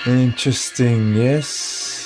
Interesting, yes.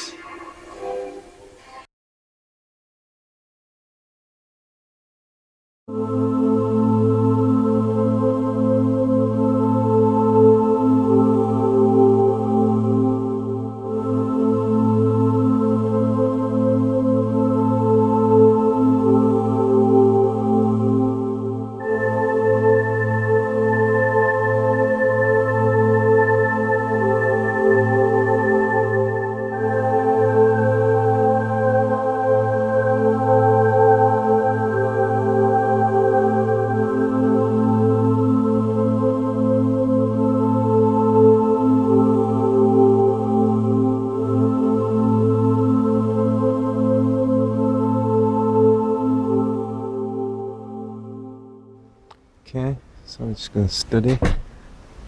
Okay, so I'm just going to study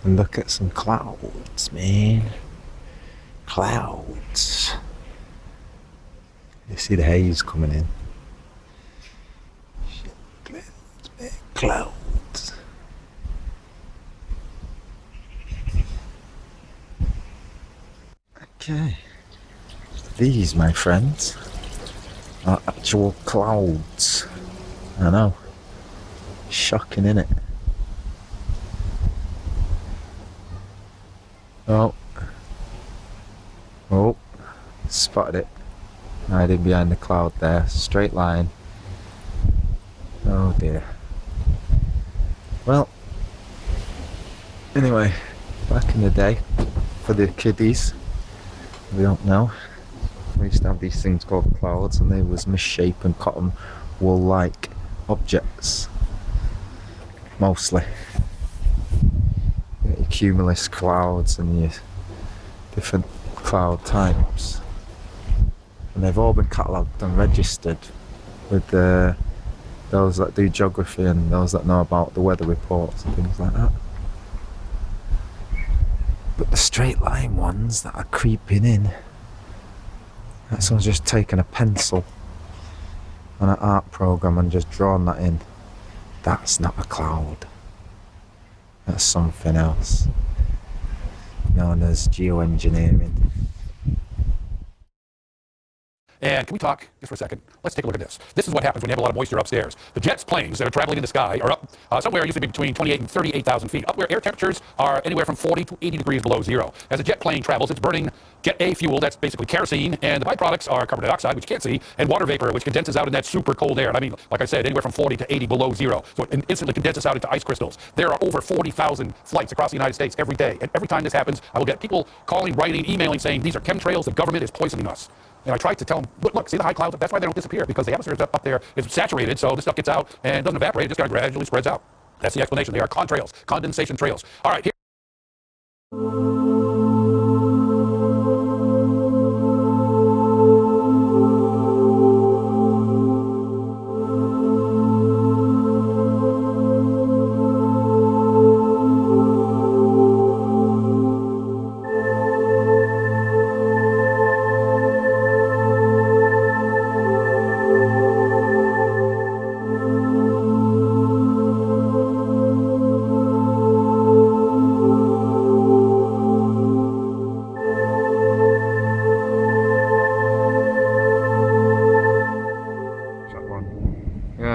and look at some clouds, man. Clouds. You see the haze coming in. Shit, clouds, man. Clouds. Okay. These, my friends, are actual clouds. I know. Shocking, innit? Oh. Oh. Spotted it. Hiding behind the cloud there. Straight line. Oh dear. Well. Anyway. Back in the day. For the kiddies. We don't know. We used to have these things called clouds, and they was misshapen cotton wool-like objects. Mostly. You get your cumulus clouds and your different cloud types. And they've all been catalogued and registered with those that do geography and those that know about the weather reports and things like that. But the straight line ones that are creeping in, like someone's just taken a pencil on an art program and just drawn that in. That's not a cloud. That's something else. Known as geoengineering. And can we talk just for a second? Let's take a look at this. This is what happens when you have a lot of moisture upstairs. The jets planes that are traveling in the sky are up somewhere usually between 28 and 38,000 feet, up where air temperatures are anywhere from 40 to 80 degrees below zero. As a jet plane travels, it's burning Jet A fuel, that's basically kerosene, and the byproducts are carbon dioxide, which you can't see, and water vapor, which condenses out in that super cold air. And I mean, like I said, anywhere from 40 to 80 below zero. So it instantly condenses out into ice crystals. There are over 40,000 flights across the United States every day. And every time this happens, I will get people calling, writing, emailing, saying, these are chemtrails, the government is poisoning us. And I tried to tell them, look, see the high clouds? That's why they don't disappear, because the atmosphere is up there is saturated, so this stuff gets out and doesn't evaporate, it just kind of gradually spreads out. That's the explanation. They are contrails, condensation trails. All right, here.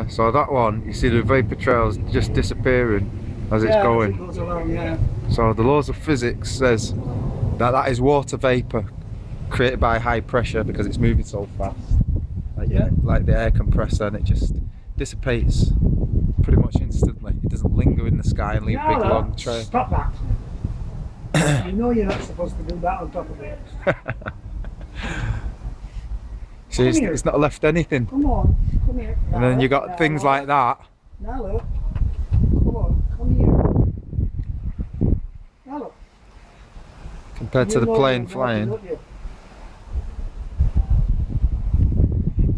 So that one, you see the vapor trails just disappearing as it's going. As it goes along, yeah. So the laws of physics says that that is water vapor created by high pressure because it's moving so fast. Like the air compressor, and it just dissipates pretty much instantly. It doesn't linger in the sky and leave big long trails. Stop that. You know you're not supposed to do that on top of it. See, it's not left anything. Come on, come here. And then you got things like that. Now look. Come on, come here. Now look. Compared to the plane flying.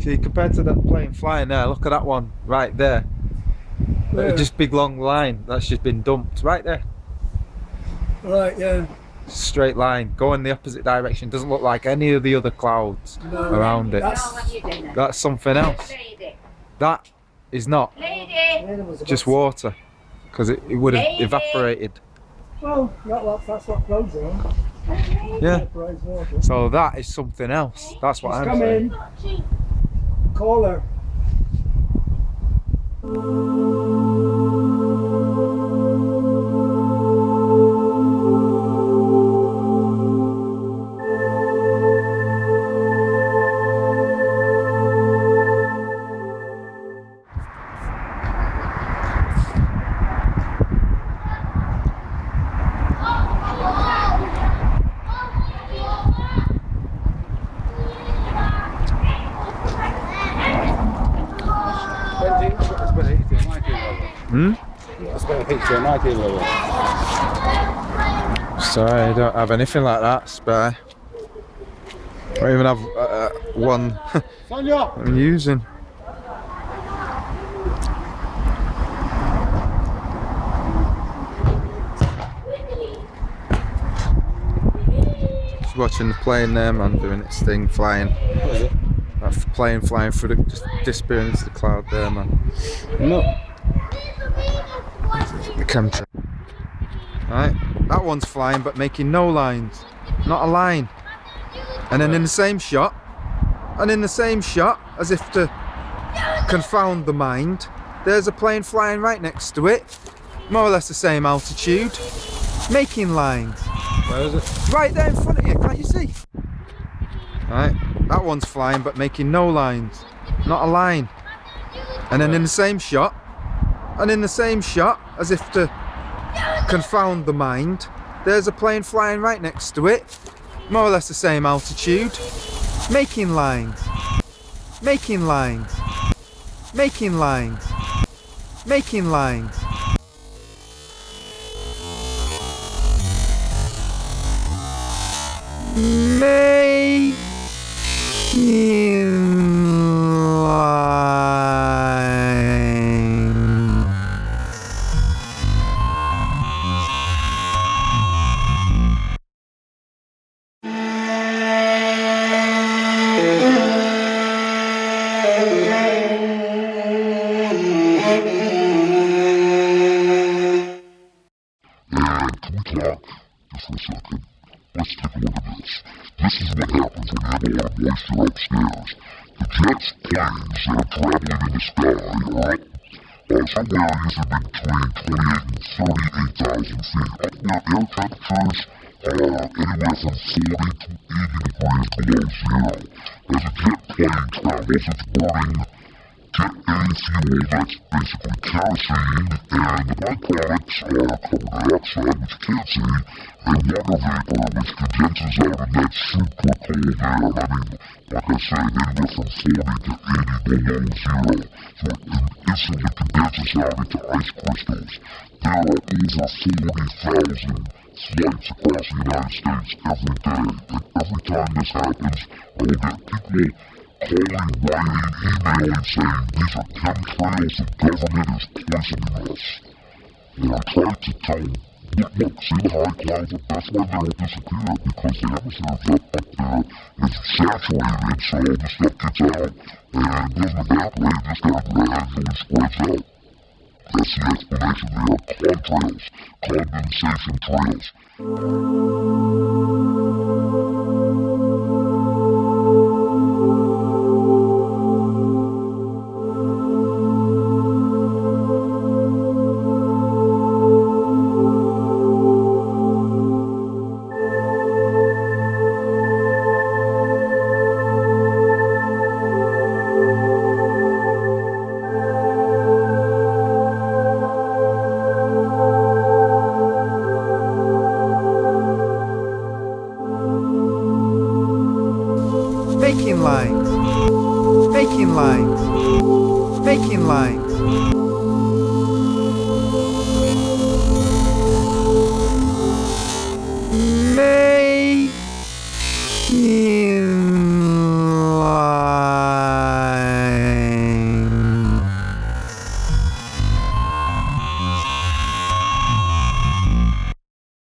See, compared to that plane flying there, look at that one right there. Where? Just big long line that's just been dumped right there. Right, yeah. Straight line, go in the opposite direction. Doesn't look like any of the other clouds around it. That's something else. That is not just water, because it would have evaporated. Well, that's what clouds are. Yeah. Price water. So that is something else. That's what I'm Come saying. in. Call her. Hmm? It's Sorry, I don't have anything like that spare. I don't even have one I'm using. Just watching the plane there, man, doing its thing, flying. That plane flying through the, just disappearing into the cloud there, man. No. The chemtrail. Right, that one's flying but making no lines, not a line. And then in the same shot, as if to confound the mind, there's a plane flying right next to it, more or less the same altitude, making lines. Where is it? Right there in front of you, can't you see? Right, that one's flying but making no lines, not a line. And then in the same shot, as if to confound the mind, there's a plane flying right next to it, more or less the same altitude, making lines, making lines, making lines, making lines. Making lines. Let's take a look at this. This is what happens when you have a lot of moisture upstairs. The jet's planes that are traveling in the sky are up somewhere usually between 28 and 38,000 feet, up where air temperatures are anywhere from 40 to 80 degrees below zero. As a jet plane travels, it's burning jet A fuel, that's basically kerosene, and the byproducts are carbon dioxide, which you can't see, and water vapor, which condenses out in that super cold air. I mean, like I said, anywhere from 40 to 80 below zero. So it instantly condenses out into ice crystals. There are over 40,000 flights across the United States every day, and every time this happens, I will get people calling, writing, emailing, saying these are chemtrails, the government is poisoning us. And I tried to tell them, look, see the high clouds up, that's why they'll disappear, because the atmosphere up there is saturated, so the stuff gets out, and it doesn't evaporate, it just kind of gradually spreads out. That's the explanation. They are contrails, condensation trails. Making lines, making lines, making lines. Making lines.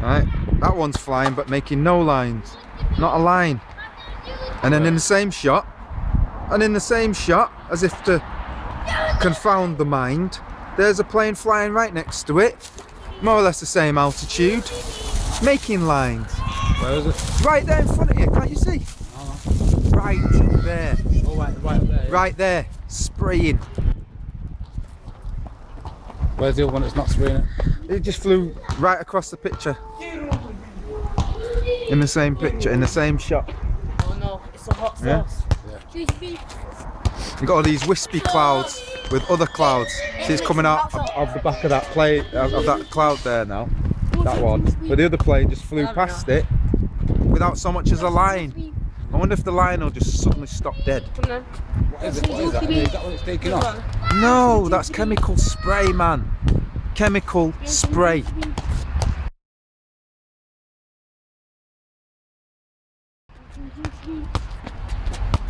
Right, that one's flying but making no lines, not a line. And then in the same shot, as if to confound the mind, There's a plane flying right next to it. More or less the same altitude. Making lines. Where is it? Right there in front of you, can't you see? Oh, Right there. no. Oh, right there. Right there. Spraying. Where's the other one that's not spraying it? It just flew right across the picture. In the same picture, in the same shot. Oh no, it's a hot Yeah. sauce. You've got all these wispy clouds with other clouds. See, it's coming out of the back of that plane, of that cloud there now. That one. But the other plane just flew past it without so much as a line. I wonder if the line will just suddenly stop dead. What is it? What is that? Is that what it's taking off? No, that's chemical spray, man. Chemical spray.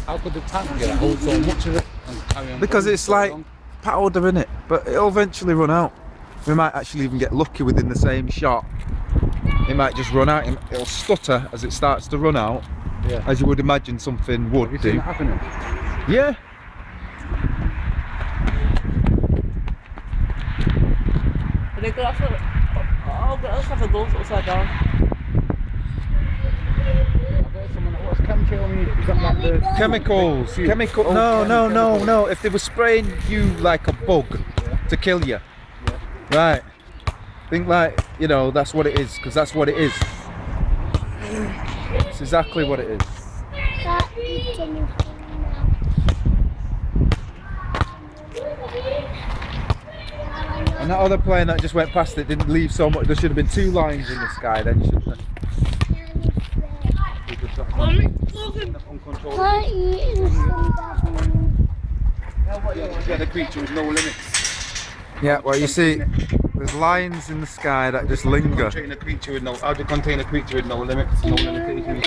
How could the tank get a hold so much of it and carry on? Because going it's so like long? powder in it, but it'll eventually run out. We might actually even get lucky within the same shot. It might just run out. It'll stutter as it starts to run out, Yeah. as you would imagine something would Have you seen do. that happening? Yeah. They got off let's have a go upside down. I've heard someone, what's chemtrail mean? Is that like the Chemicals. fuel? Chemical. Oh, No, no, no, chemicals. no. If they were spraying you like a bug to kill you, right? Think like, you know, that's what it is, because that's what it is. It's exactly what it is. And that other plane that just went past it didn't leave so much. There should have been two lines in the sky then, shouldn't there? Yeah, the creature with no limits. Yeah, well, you see, there's lines in the sky that just linger. Contain a creature with no, how do you contain a creature with no limits, no limitations?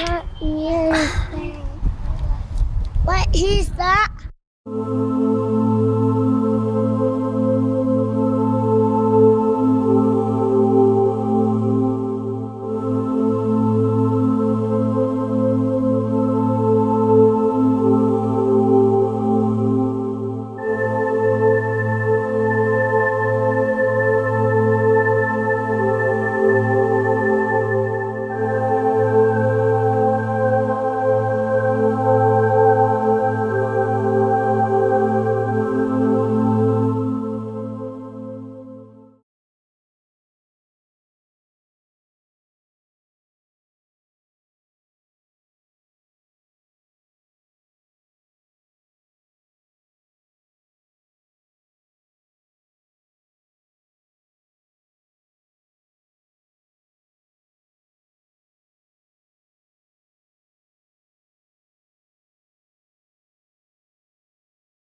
What is that?